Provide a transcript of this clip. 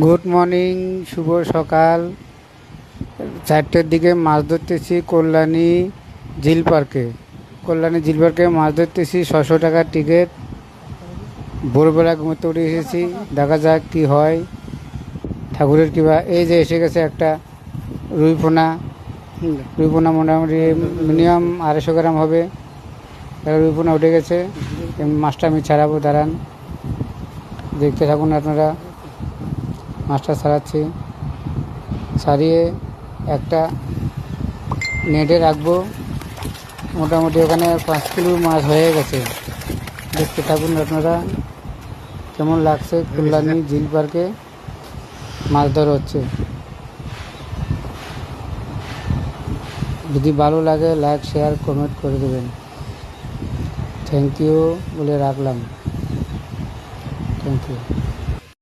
Good morning, শুভ সকাল। 4টের দিকে মাছ ধরতেছি কল্যাণী ঝিল পার্কে মাছ ধরতেছি। 600 টাকার টিকিট। ভোরবেলা ঘুমোতে উঠে এসেছি, দেখা যাক কি হয়, ঠাকুরের কিবা। এই যে এসে গেছে একটা রুইপোনা মোটামুটি মিনিমাম 250 গ্রাম হবে। রুইপোনা উঠে গেছে। মাছটা আমি ছাড়াবো, দাঁড়ান, দেখতে থাকুন আপনারা। মাছটা ছাড়াচ্ছি, ছাড়িয়ে একটা নেটে রাখবো। মোটামুটি ওখানে 5 কিলো মাছ হয়ে গেছে। দেখতে থাকুন আপনারা কেমন লাগছে। কল্যাণী ঝিল পার্কে মাছ ধরা হচ্ছে। যদি ভালো লাগে লাইক, শেয়ার, কমেন্ট করে দেবেন। থ্যাংক ইউ বলে রাখলাম। Thank you.